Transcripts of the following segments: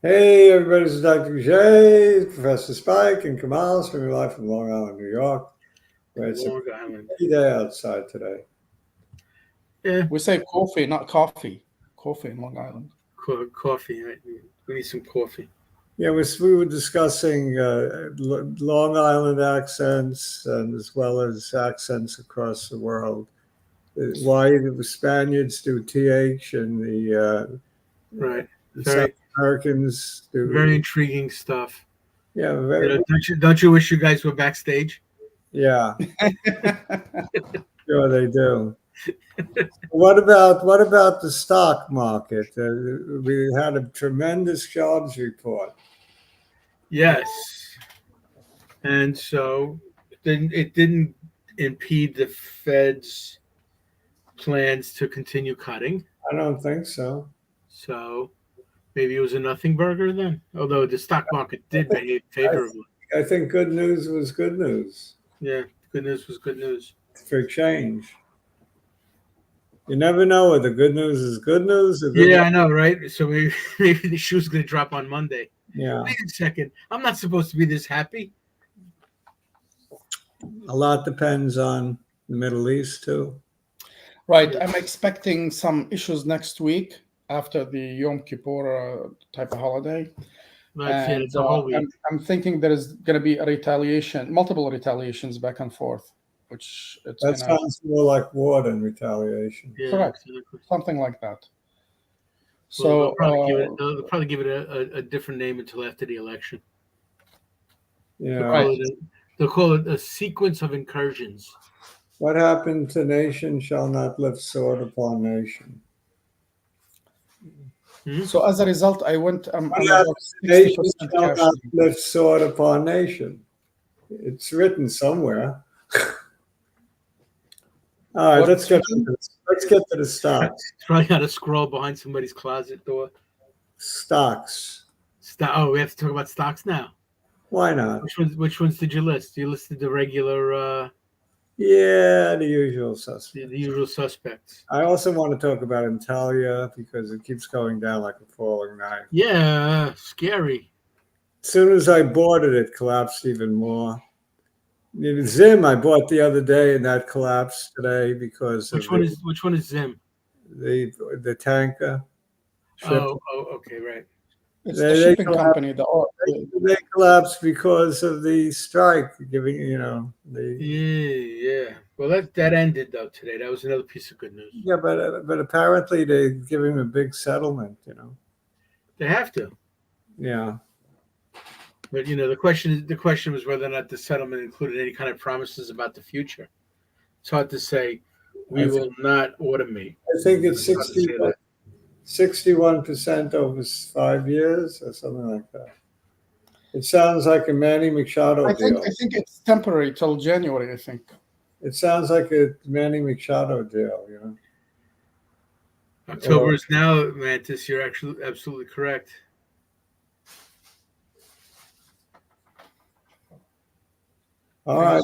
Hey, everybody, this is Dr. J, Professor Spike, and Kamal, streaming live from Long Island, New York, where it's a Long Island. pretty day outside today. Yeah, We say coffee, not coffee. Coffee in Long Island. coffee. Right? We need some coffee. Yeah, we were discussing Long Island accents and as well as accents across the world. Why the Spaniards do TH and Right. the South Very, Americans very do, intriguing stuff. yeah, Don't you wish you guys were backstage? yeah, sure they do. What about the stock market? We had a tremendous jobs report. Yes. And so it didn't impede the Fed's plans to continue cutting. I don't think so. So maybe it was a nothing burger then. Although the stock market did behave favorably. I think good news was good news Yeah, good news was good news. for change. You never know whether good news is good news or good Yeah, news. I know, right? So maybe the shoe's gonna drop on Monday. Yeah, Wait a second. I'm not supposed to be this happy. a lot depends on the Middle East too. Right. Yeah. I'm expecting some issues next week after the Yom Kippur type of holiday. Right, And it's a whole week. I'm thinking there is going to be a retaliation, multiple retaliations back and forth, which it's That going to, sounds more like war than retaliation. Yeah, correct. exactly. Something like that. Well, So, they'll probably give it a different name until after the election. Yeah. Right. They'll call it a sequence of incursions. What happened to nation shall not lift sword upon nation. So as a result, I'm What about happened to nation 60% shall cash. not lift sword upon nation. It's written somewhere. All right, What let's get nation? to the stocks. Try how to scroll behind somebody's closet door. Stocks. Oh, we have to talk about stocks now. Why not? Which ones did you list? You listed the regular, Yeah, the usual suspects. the usual suspects. I also want to talk about Intellia because it keeps going down like a falling knife. Yeah, scary. As soon as I bought it, it collapsed even more. Zim, I bought the other day, and that collapsed today because Which of one is Zim? the tanker. Oh, okay, right. It's They- the they shipping collapsed. company. They collapsed because of the strike, giving Yeah. Well, that ended though today. That was another piece of good news. yeah, but apparently they're giving a big settlement. They have to. Yeah, But the question was whether or not the settlement included any kind of promises about the future. It's hard to say. We will not automate. I think it's It's hard to say that. 61% over 5 years or something like that. It sounds like a Manny Machado I deal. think it's temporary till January, I think. It sounds like a Manny Machado deal. October is now, Mantis. You're actually absolutely correct. All right.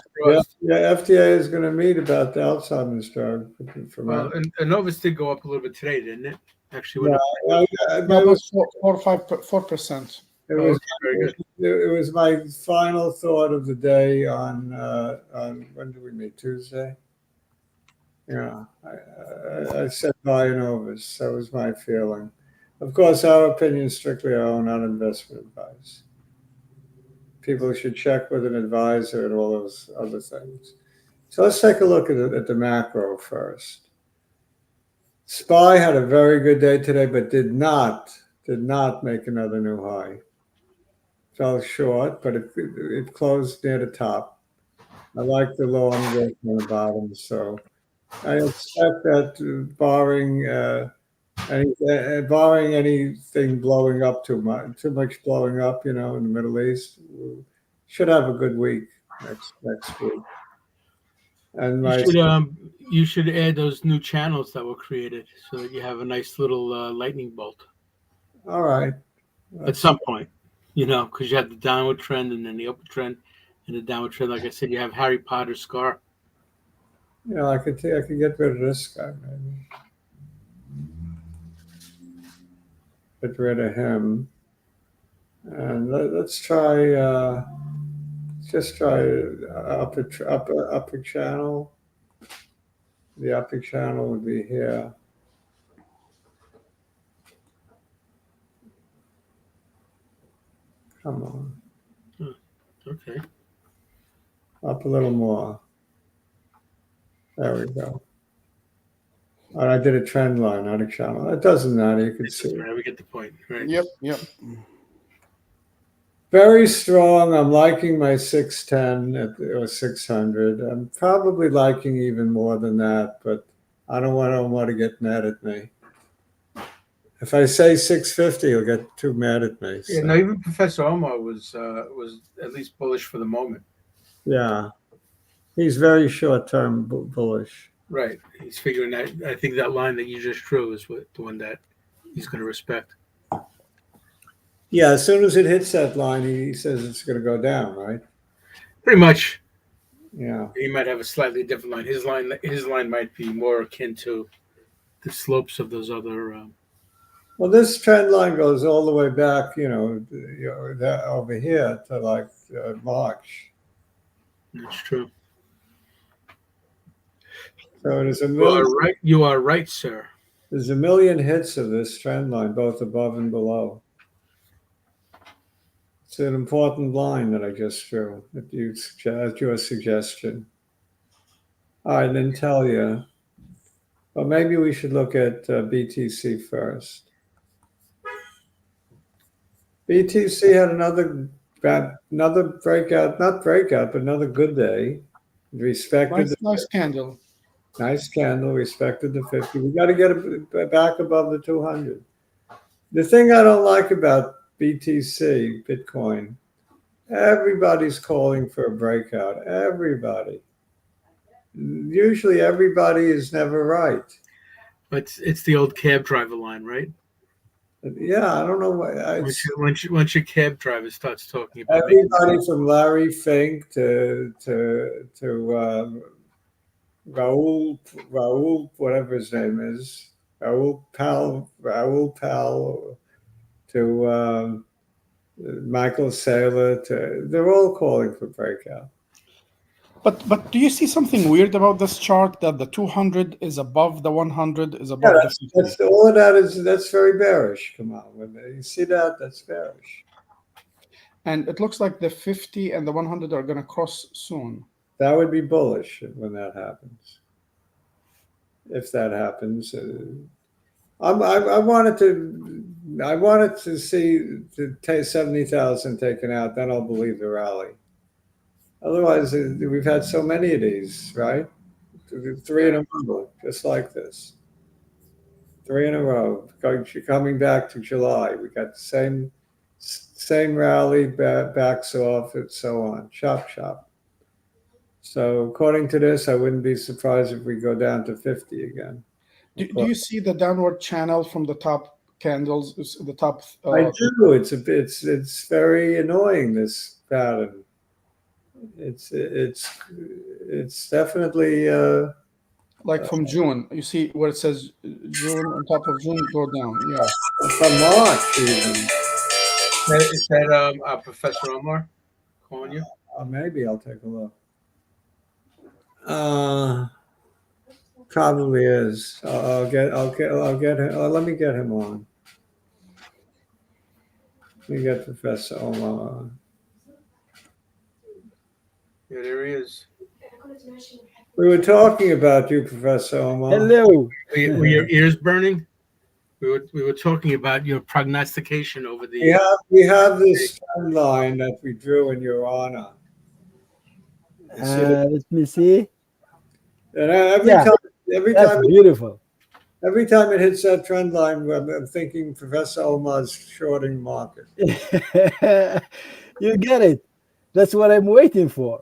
Yeah, FDA is going to meet about the Alzheimer's drug. Well, and Novus did go up a little bit today, didn't it? Actually, went up. No, that's 4%. It was very good. It was my final thought of the day on when did we meet? Tuesday. Yeah, I said buy Novus. That was my feeling. Of course, our opinion is strictly our own, not investment advice. People should check with an advisor and all those other things. So let's take a look at the macro first. SPY had a very good day today, but did not make another new high. Fell short, but it closed near the top. I like the low on the bottom, so I expect that barring anything blowing up too much blowing up, in the Middle East, we should have a good week next week. And you should add those new channels that were created so that you have a nice little lightning bolt. All right. At some point, because you have the downward trend and then the upward trend and the downward trend. Like I said, you have Harry Potter's scar. I could get rid of this guy, maybe. Get rid of him. And let's try. Just try upper channel. The upper channel would be here. Come on, Okay. up a little more. There we go. And I did a trend line, not a channel. It doesn't matter. You can see. Right, we get the point. Right. Yep. Very strong. I'm liking my 610 or 600. I'm probably liking even more than that, but I don't want to get mad at me. If I say 650, he'll get too mad at me. Yeah. So, No, even Professor Omar was at least bullish for the moment. yeah, he's very short-term bullish. Right. He's figuring that. I think that line that you just drew is the one that he's going to respect. Yeah, as soon as it hits that line, he says it's going to go down, right? Pretty much. Yeah. He might have a slightly different line. His line might be more akin to the slopes of those other. Well, this trend line goes all the way back, that over here to like March. That's true. So there's a You million. are right. You are right, sir. There's a million hits of this trend line, both above and below. It's an important line that I just drew. At your suggestion. I didn't tell you. Well, maybe we should look at BTC first. BTC had another breakout, not breakout, but another good day. Respected Nice candle. Nice candle, respected the 50. We got to get it back above the 200. The thing I don't like about BTC, Bitcoin, everybody's calling for a breakout. Everybody. Usually everybody is never right. It's the old cab driver line, right? Yeah, I don't know why. Once your cab driver starts talking about Everybody from Larry Fink to Raoul, whatever his name is, Raoul Pal, to Michael Saylor, they're all calling for breakout. But do you see something weird about this chart, that the 200 is above the 100 is above the 50? That's all of that's very bearish. Come on, when you see that, that's bearish. And it looks like the 50 and the 100 are going to cross soon. That would be bullish when that happens. If that happens, I wanted to see the 70,000 taken out. Then I'll believe the rally. Otherwise, we've had so many of these, right? 3 in a row, just like this. 3 in a row, coming back to July. We got the same rally, backs off, and so on. Chop. So according to this, I wouldn't be surprised if we go down to 50 again. Do you see the downward channel from the top candles? The top. I do. It's very annoying, this pattern. It's definitely like from June. You see where it says June, on top of June, go down. Yeah. from March even. Is that Professor Omar calling you? Maybe I'll take a look. Probably is. I'll get him. Let me get him on. Let me get Professor Omar on. Yeah, there he is. We were talking about you, Professor Omar. Hello. Were your ears burning? We were talking about your prognostication over the. We have this trend line that we drew in your honor. Let me see. And every That's time beautiful. Every time it hits that trend line, I'm thinking Professor Omar's shorting market. You get it. That's what I'm waiting for.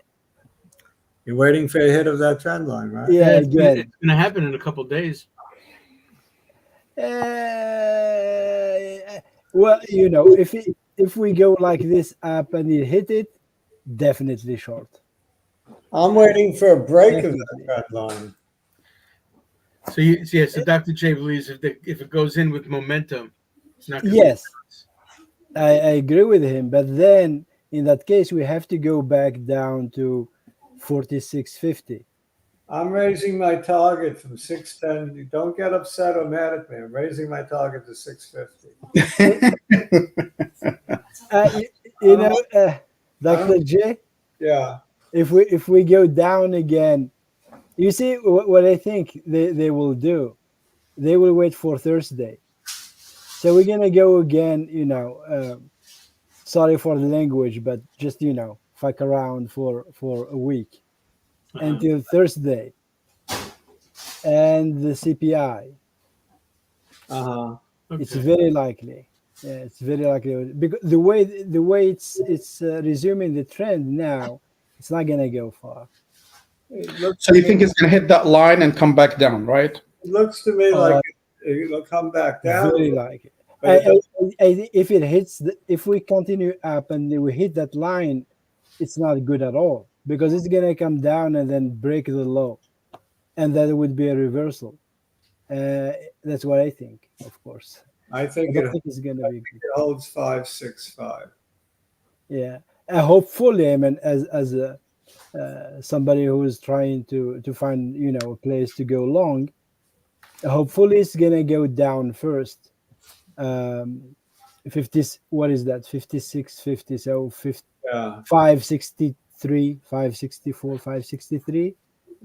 You're waiting for a hit of that trend line, right? Yeah, It's going to happen in a couple of days. Well, if we go like this up and it hit it, definitely short. I'm waiting for a break of that trend line. So Dr. J believes if it goes in with momentum, it's not going to Yes. I agree with him, but then in that case we have to go back down to 46.50. I'm raising my target from 610. You don't get upset or mad at me. I'm raising my target to 650. You, you know, I don't, Dr. J, yeah. if we go down again, you see what I think they will do. They will wait for Thursday. So we're gonna go again. Sorry for the language, but just fuck around for a week Uh-huh. until Thursday and the CPI. Uh-huh. It's Okay. very likely. Yeah, it's very likely because the way it's resuming the trend now, it's not gonna go far. It looks So to you me, think it's going to hit that line and come back down, right? it looks to me like Uh, it'll come back down, very likely. but it doesn't. If it hits, if we continue up and we hit that line, it's not good at all because it's gonna come down and then break the low, and that would be a reversal. Uh, that's what I think, of course. I I think don't think it's gonna be good. it holds 565. Yeah, hopefully, I mean, as a somebody who is trying to find a place to go long, hopefully it's gonna go down first. 50, what is that? 56.50, so Yeah, 563, 564, 563,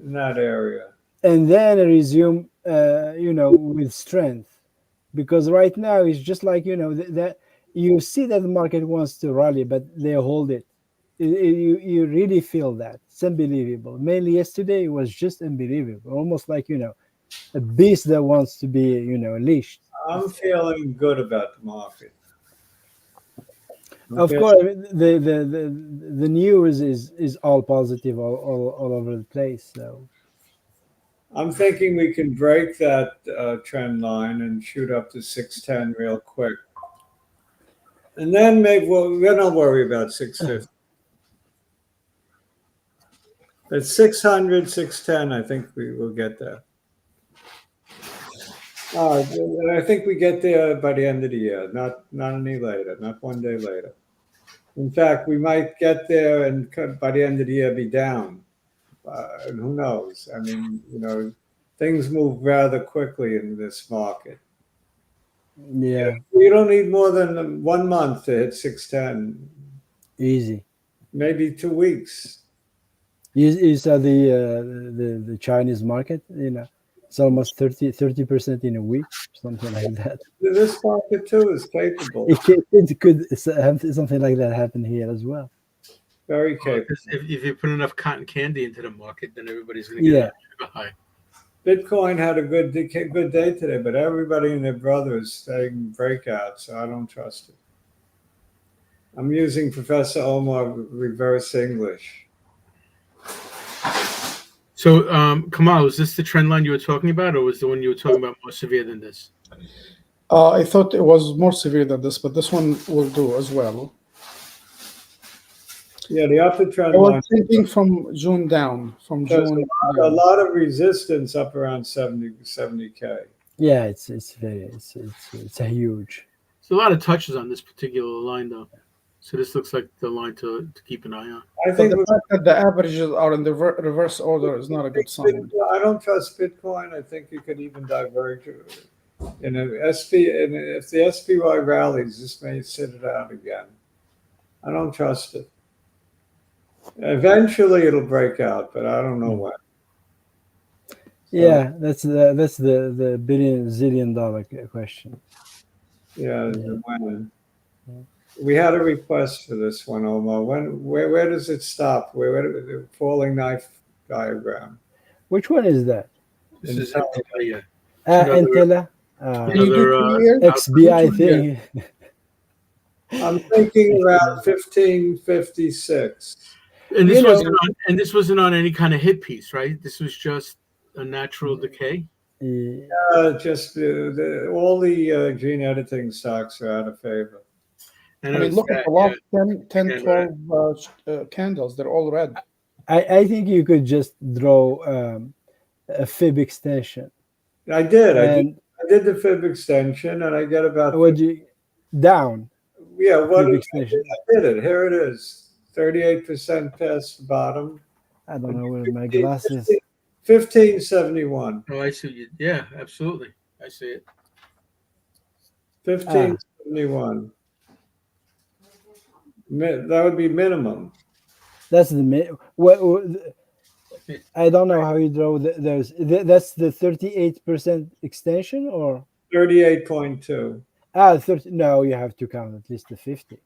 in that area. and then resume with strength, because right now it's just like that you see that the market wants to rally but they hold it. You really feel that it's unbelievable. Mainly yesterday it was just unbelievable, almost like a beast that wants to be leashed. I'm feeling good about the market. Of Okay. course, I mean, the news is all positive, all over the place. So I'm thinking we can break that trend line and shoot up to 610 real quick. And then maybe we're not worry about 650. At 600, 610, I think we will get there. I think we get there by the end of the year, not any later, not one day later. In fact, we might get there and by the end of the year be down. And who knows? I mean, things move rather quickly in this market. yeah, You don't need more than 1 month to hit 610, easy. maybe 2 weeks. You saw the Chinese market, it's almost 30% in a week, something like that. This market too is capable, It could have something like that happen here as well. very Well, 'cause capable. if you put enough cotton candy into the market, then everybody's going to get Yeah, a high. Bitcoin had a good day today, but everybody and their brother is staying breakout, so I don't trust it. I'm using Professor Omar reverse English. So, Kamal, is this the trend line you were talking about, or was the one you were talking about more severe than this? I thought it was more severe than this, but this one will do as well. Yeah, the upper trend I was line. thinking from June down, from There's June a down. lot of resistance up around 70K. yeah, it's very it's a huge. There's a lot of touches on this particular line, though. So this looks like the line to keep an eye on. I But think the fact that the averages are in the reverse order is not a good sign. I don't trust Bitcoin. I think you could even diverge. In if the SPY rallies, this may sit it out again. I don't trust it. Eventually, it'll break out, but I don't know when. Yeah, that's the zillion dollar question. Yeah, Yeah. when. We had a request for this one, Omar. Where does it stop? Where the falling knife diagram? Which one is that? This In is time. Antalya. Another- Antella, Can you do Another 2 years? XBI thing. I'm thinking around 1556. and this You know- wasn't on any kind of hit piece, right? This was just a natural decay. Just all the gene editing stocks are out of favor. And I mean, it's look at that, the last yeah. 10, Yeah, 12 candles. They're all red. I think you could just draw a fib extension I did. and I did the fib extension, and I get about would you down? Yeah, what Fib extension. I did it. Here it is. 38% past the bottom. I don't know where my glasses. 1571. Oh, I see. Yeah, absolutely. I see it. 1571. That would be minimum. That's the I don't know how you draw those. That's the 38% extension, or 38.2. 30. No, you have to count at least the 50.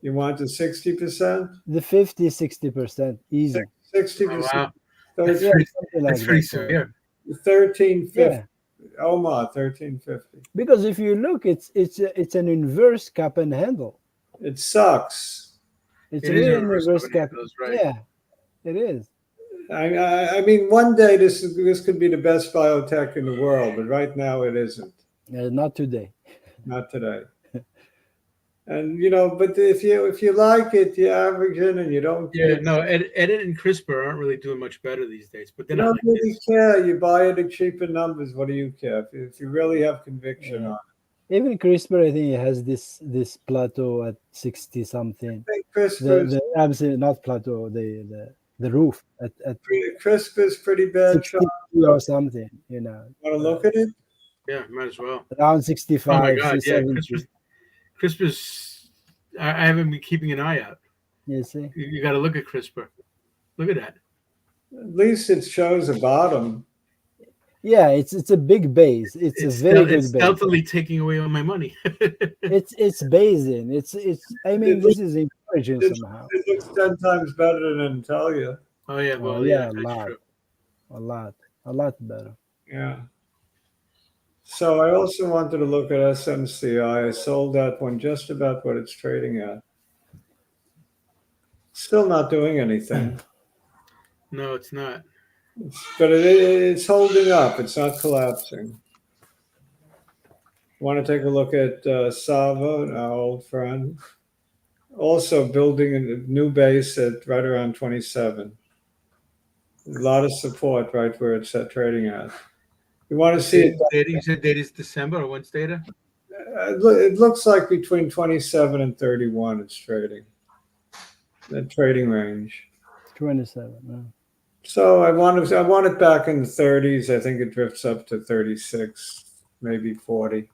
You want the 60%? The 50, 60% easy. 60%. Oh, wow. That's 13, Yeah, pretty, something that's like pretty that. severe. 1350. Yeah, Omar, 1350. because if you look, it's an inverse cap and handle. It sucks. It's It is a really an reverse inverse covenant, cap. those right. Yeah, it is. I mean, one day this could be the best biotech in the world, but right now it isn't. Not today. Not today. And but if you like it, you average in and you don't Yeah, no, Edit and CRISPR aren't really doing much better these days, but they're you not don't like really this. care. You buy it at cheaper numbers. What do you care? If you really have conviction Yeah. on Even CRISPR, I think it has this plateau at 60 something. it. I think The I'm saying not plateau, the roof at CRISPR's pretty bad. 60 or something, Want to look at it? Yeah, might as well. around Oh my 65, God, yeah, 70. CRISPR's. I haven't been keeping an eye out. You see? You got to look at CRISPR. Look at that. At least it shows a bottom. Yeah, it's a big base. It's a very It's good base. stealthily taking away all my money. It's basing. It's. I mean, this is encouraging It, somehow. it looks 10 times better than Intellia. Oh yeah, Oh well yeah, yeah, a that's lot, true. a lot better. Yeah. So I also wanted to look at SMCI. I sold that one just about what it's trading at. Still not doing anything, No, it's not. but it's holding up. It's not collapsing. Want to take a look at Sava, our old friend. Also building a new base at right around 27. A lot of support right where it's trading at. You want to see it? You said date is December or when's data? It looks like between 27 and 31 it's trading. The trading range. 27. So I want it back in the 30s. I think it drifts up to 36, maybe 40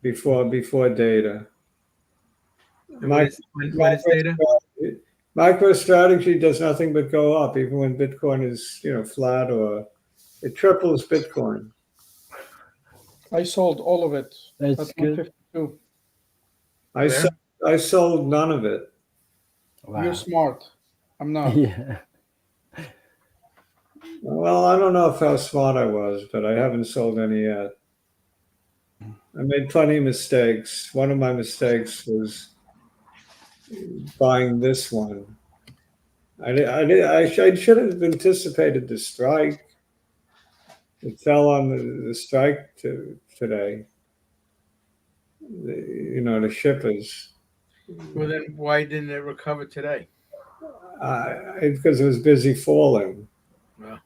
before data. And when is data? MicroStrategy does nothing but go up, even when Bitcoin is flat, or it triples Bitcoin. I sold all of it That's at good. 152. Where? I sold none of it. You're Wow. smart. I'm not. Yeah. Well, I don't know how smart I was, but I haven't sold any yet. I made plenty of mistakes. One of my mistakes was buying this one. I should have anticipated the strike. It fell on the strike today. The shippers. Well, then why didn't it recover today? Because it was busy falling. Well,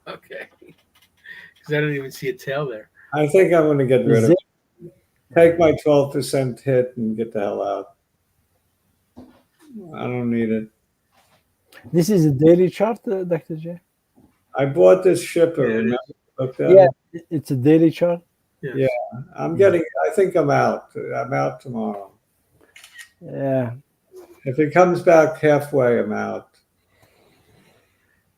okay. Because I don't even see a tail there. I think I'm going to get rid of Is it. Take my 12% hit and get the hell out. I don't need it. This is a daily chart, Dr. J. I bought this shipper. Yeah, it Remember? is. Looked at Yeah, it? it's a daily chart. Yes. Yeah. I think I'm out. I'm out tomorrow. Yeah. If it comes back halfway, I'm out.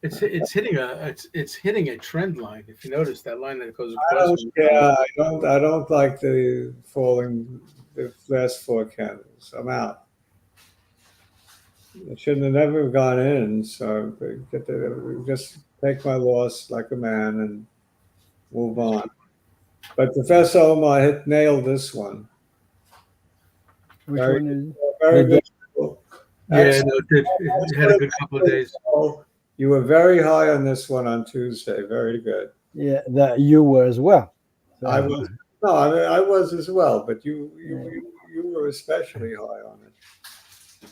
It's hitting a trend line. If you notice that line that goes I across. don't like the last four candles. I'm out. I shouldn't have never gone in, so just take my loss like a man and move on. But Professor Omar nailed this one. Which Very, one very The- good. Yeah, no, it had a good couple of days. You were very high on this one on Tuesday. Very good. Yeah, that you were as well. So, I was no, I was as well, but you were especially high on it.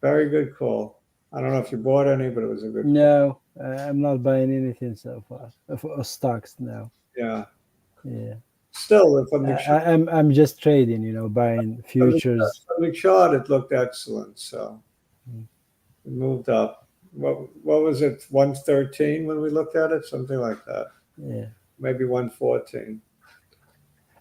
Very good call. I don't know if you bought any, but it was a good call. No, I'm not buying anything so far for stocks now. Yeah. Yeah. still, from the I'm just trading, buying futures. from the chart, it looked excellent. So it moved up. What was it? 113 when we looked at it, something like that. Yeah. Maybe 114.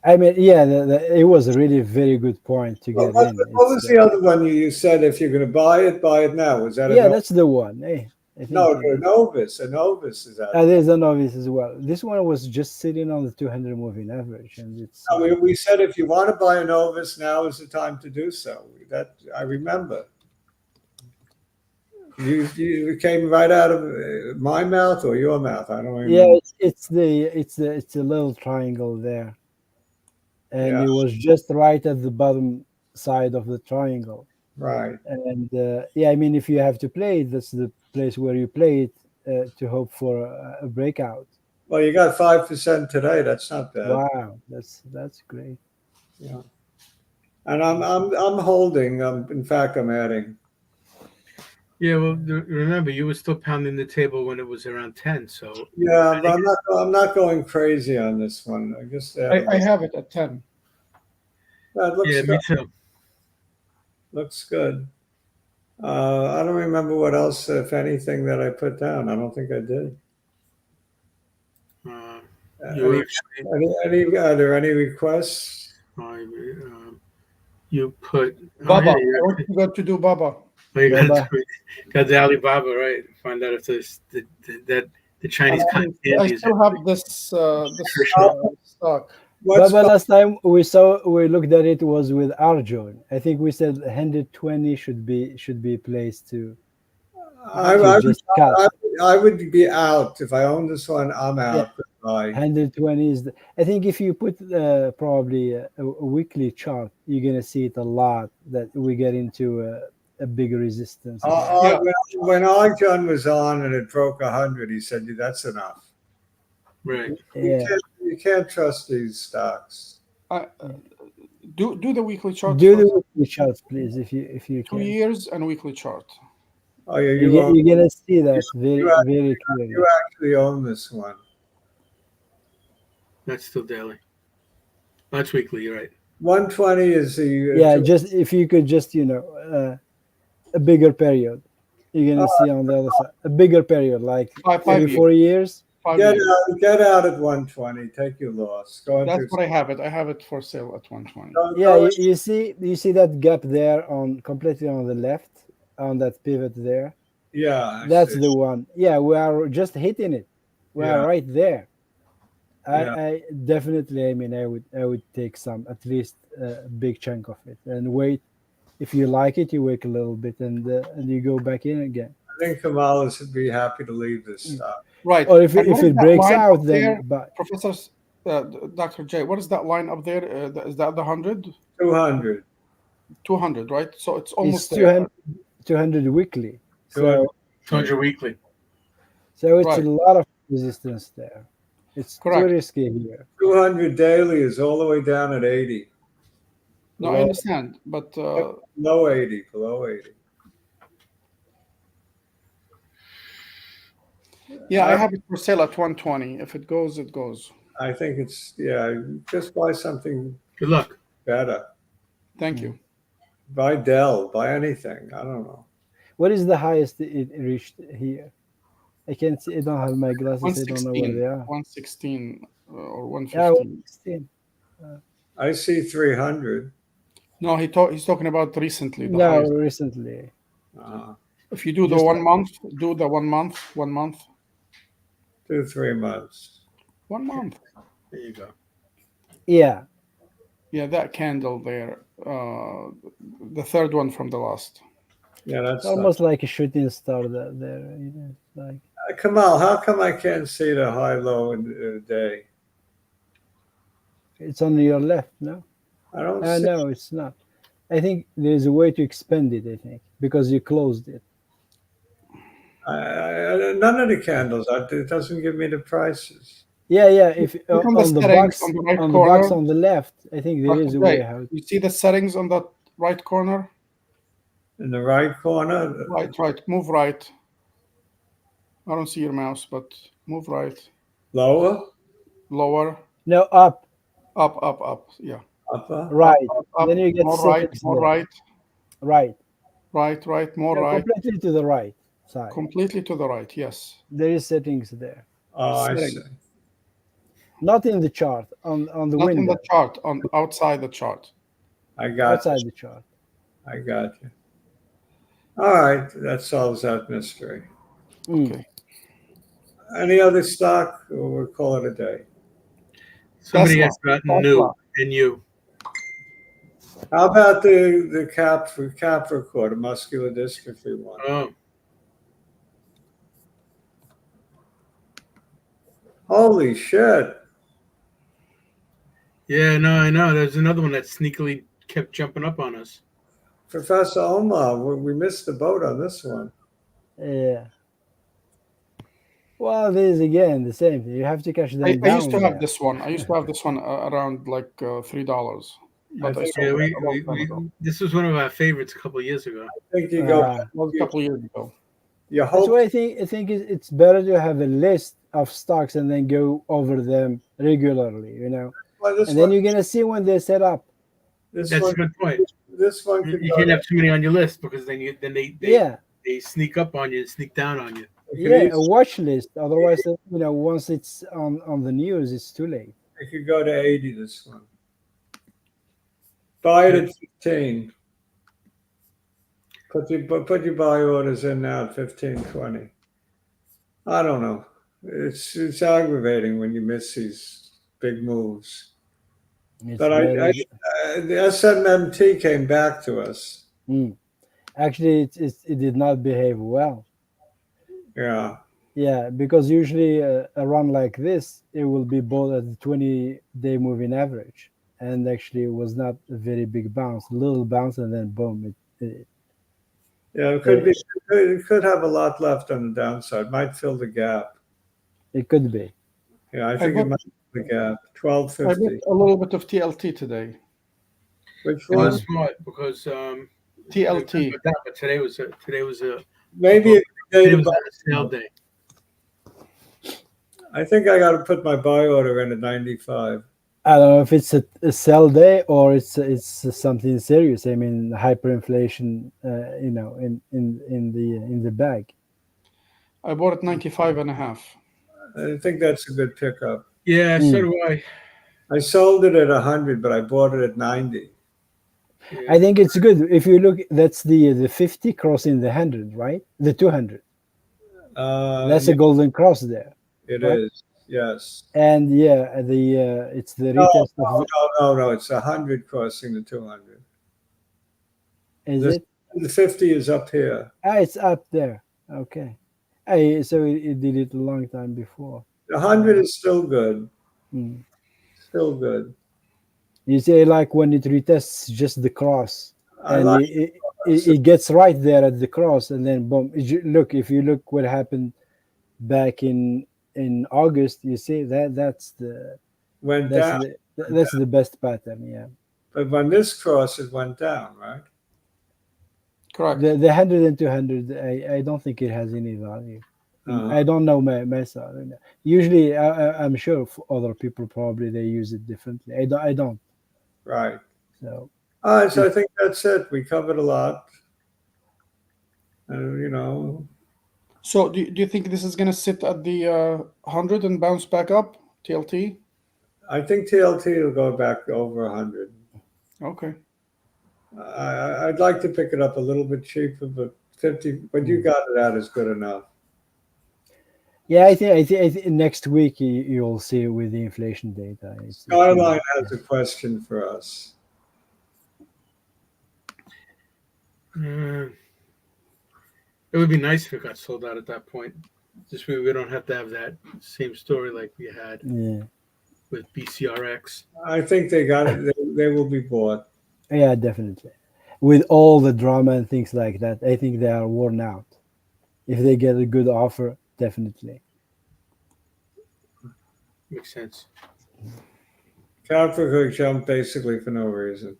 I mean, yeah, it was a really very good point to get in. What was the other one you said? If you're going to buy it now. Was that Yeah, a that's the one. Hey, I think no? A Novus. A Novus is that. there's a novice as well. This one was just sitting on the 200 moving average, and it's I mean, we said if you want to buy a Novus, now is the time to do so. That I remember. You came right out of my mouth or your mouth. I don't remember. yeah, it's a little triangle there, and Yeah. it was just right at the bottom side of the triangle. Right. And yeah, I mean, if you have to play it, that's the place where you play it to hope for a breakout. Well, you got 5% today. That's not bad. Wow, that's great. Yeah. And I'm holding. In fact, I'm adding. Yeah, well, remember, you were still pounding the table when it was around 10. So Yeah, but I'm not going crazy on this one. I guess I have it at 10. that looks yeah, good. me too. Looks good. I don't remember what else, if anything, that I put down. I don't think I did. You were actually, Are there any requests? you put Baba, yeah, what you got to do, Baba? you Baba. got the Alibaba, right? Find out if the Chinese cotton I candy is still have this stock. What's Baba, last time we looked at it was with Arjun. I think we said 120 should be placed to just cut. I would be out if I own this one. I'm Yeah. out. Goodbye. 120 is I think if you put probably a weekly chart, you're gonna see it a lot that we get into a bigger resistance. Yeah. When Arjun was on and it broke 100, he said, "That's enough." right. Yeah. You can't trust these stocks. Do the weekly chart. Do the first. weekly charts, please, if you 2 can. years and weekly chart. Oh yeah, You're gonna see that very very clearly. you actually own this one. That's still daily. That's weekly. You're right. 120 is the Yeah, just if you could just a bigger period, you're gonna see on the other side a bigger period, like Five 34 years. 5 get years. get out at 120. Take your loss. Go That's into what I have it. I have it for sale at 120. Yeah, you see that gap there on completely on the left on that pivot there. yeah. I That's see. the one. Yeah, we are just hitting it. We Yeah. are right there. Yeah. I definitely. I mean, I would take some at least a big chunk of it and wait. If you like it, you wait a little bit and you go back in again. I think Kamala would be happy to leave this stock. Right. Or if And what is it that breaks line out, up then there, but Professor Dr. J, what is that line up there? Is that the 100? 200. 200, right? So it's it's almost there. 200 weekly. 200. 200 weekly. So it's Right. a lot of resistance there. It's Correct. too risky here. 200 daily is all the way down at 80. No, I Below- understand, but Below 80. Below 80. yeah, I have it for sale at 120. If it goes, it goes. I think it's just buy something Good luck. better. Thank you. Buy Dell. Buy anything. I don't know. What is the highest it reached here? I can't see. I don't have my glasses. I don't know where they are. 116 or Yeah, 115. 116. I see 300. No, he's talking about recently. The No, highest. recently. If you do the Just 1 month, do the 1 month, 1 month, 2-3 months. 1 month. There you go. Yeah. Yeah, that candle there, the third one from the last. Yeah, that's It's almost like a shooting star there. It's like Kamal, how come I can't see the high low in the day? it's on your left, no? I don't see. No, it's not. I think there's a way to expand it. I think because you closed it. None of the candles. It doesn't give me the prices. Yeah. If Look on on the the box settings on the right on the box corner. on the left, I think there is a way Right. how. You see the settings on the right corner? In the right corner. Right. Move right. I don't see your mouse, but move right. Lower. Lower. No, up. Up. Yeah. Upper? Right. Up. Then you get More right. settings More there. right. Right. Right. More Yeah, right. completely to the right side. Completely to the right. Yes. There is settings there. Oh, I see. Setting. Not in the chart, on the Not in the window, chart. On outside the chart. I got you. outside the chart. I got you. All right, that solves that mystery. Mm. Okay. Any other stock, or we'll call it a day? Somebody Tesla. asked about Tesla. new and you. How about the cap record, a muscular dystrophy one? Oh, Holy shit! yeah, no, I know. There's another one that sneakily kept jumping up on us. Professor Omar, we missed the boat on this one. Yeah. Well, this is again the same thing. You have to catch them I used to down have there. this one. I used to have this one around like $3, I but I think, sold Yeah, it a long time ago. this was one of our favorites a couple of years ago. I think you go. Uh, It was a couple of years ago. You that's hope. why I think it's better to have a list of stocks and then go over them regularly, Well, this and then one. you're gonna see when they're set up. This That's a one. good point. This one You could you go. can't have too many on your list because then Yeah, they sneak up on you and sneak down on you. It could, yeah, a easily, watch list. Otherwise, once it's on the news, it's too late. it could go to 80. This one. Buy it at 15. Put your buy orders in now at 15, 20. I don't know. It's aggravating when you miss these big moves. It's But better. the SMMT came back to us. Mm. Actually, it did not behave well. Yeah. Yeah, because usually a run like this, it will be bought at the 20-day moving average, and actually it was not a very big bounce, little bounce, and then boom, Yeah, it could it, be. It could have a lot left on the downside. Might fill the gap. it could be. Yeah, I I think it bought might fill the gap. I bought 1250. a little bit of TLT today. Which And one? that's smart because TLT. but today was a Maybe it's a day today to was buy. a sale day. I think I got to put my buy order in at 95. I don't know if it's a sell day or it's something serious. I mean, hyperinflation, in the bag. I bought it 95 and a half. I think that's a good pickup. Yeah, so do I. I sold it at 100, but I bought it at 90. Yeah. I think it's good if you look. That's the 50 crossing the 100, right? The 200. That's Yeah, a golden cross there. it right? is. Yes. And yeah, it's the No, retest of no. It's 100 crossing the 200. is The, it? the 50 is up here. It's up there. Okay. So it did it a long time before. The 100 is still good. Mm. Still good. You say like when it retests just the cross, I and like it gets right there at the cross, and then boom. Look, if you look what happened back in August, you see went that's down, the best pattern. Yeah. but when this cross, it went down, right? Correct. The 100 and 200, I don't think it has any value. I don't know myself. Usually, I'm sure other people probably they use it differently. I don't. Right. So All right. So I think that's it. We covered a lot. You know, So do you think this is going to sit at the 100 and bounce back up? TLT? I think TLT will go back over 100. Okay. I'd like to pick it up a little bit cheaper, but 50. But you got it out is good enough. yeah, I think next week you'll see with the inflation data. Skyline has a question for us. It would be nice if it got sold out at that point. This way we don't have to have that same story like we had Yeah, with BCRX. I think they got it. They will be bought. yeah, definitely. With all the drama and things like that, I think they are worn out. If they get a good offer, definitely. Makes sense. Capricorn jumped basically for no reason.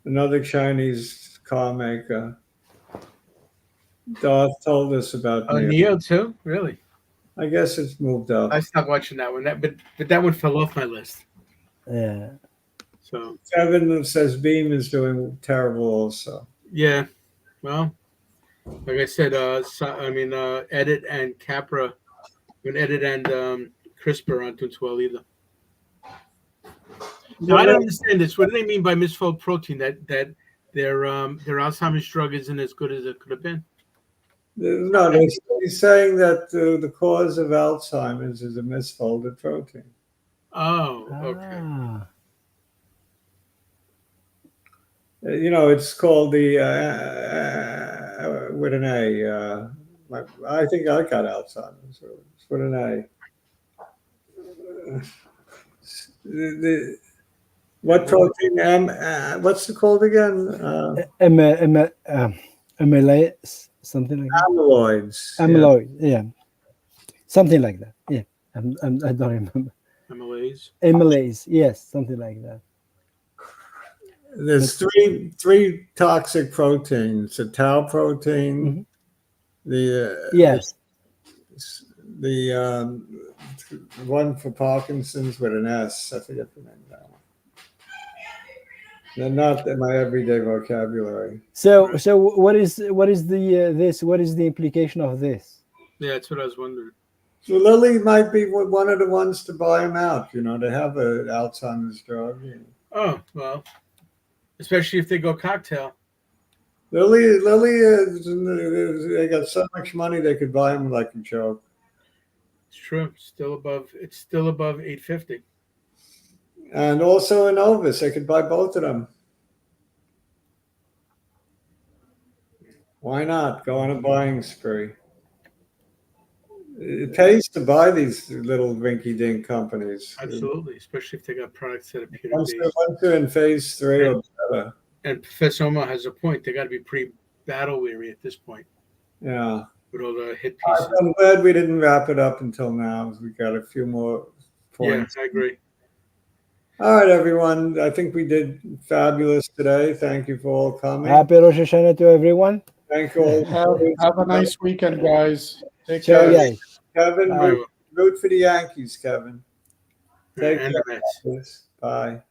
Another Chinese car maker. Darth told us about Neo. Neo too? Really? I guess it's moved up. I stopped watching that one. But that one fell off my list. Yeah. So Kevin says Beam is doing terrible also. yeah, well, like I said, Edit and Capra, Edit and CRISPR aren't doing too well either. Now I don't understand this. What do they mean by misfold protein? That their Alzheimer's drug isn't as good as it could have been. No, he's saying that the cause of Alzheimer's is a misfolded protein. Oh, okay. Ah. It's called the with an A. I think I got Alzheimer's. So it's with an A. What protein? What's it called again? MLA, something like that. Amyloids. Amyloid, yeah. Something like that. Yeah, I don't remember. Amylase. Amylase, yes, something like that. There's three toxic proteins: the tau protein, Yes, the one for Parkinson's with an S. I forget the name of that one. They're not in my everyday vocabulary. so what is the implication of this? Yeah, that's what I was wondering. So Lilly might be one of the ones to buy them out. They have an Alzheimer's drug. Oh well, especially if they go cocktail. Lilly, they got so much money they could buy them like a joke. It's true. It's still above 850. And also Innovis, they could buy both of them. Why not go on a buying spree? It pays to buy these little rinky-dink companies. Absolutely, especially if they got products that appear to Once be. they're in phase 3 or better. And Professor Omar has a point. They got to be pretty battle weary at this point. Yeah. With all the hit pieces. I'm glad we didn't wrap it up until now. We got a few more points. Yeah, I agree. All right, everyone. I think we did fabulous today. Thank you for all coming. Happy Rosh Hashanah to everyone. Thank you all. Have a nice weekend, guys. Take Ciao, care. guys. Kevin, Bye. root for the Yankees, Kevin. Take And care. the Mets. Bye.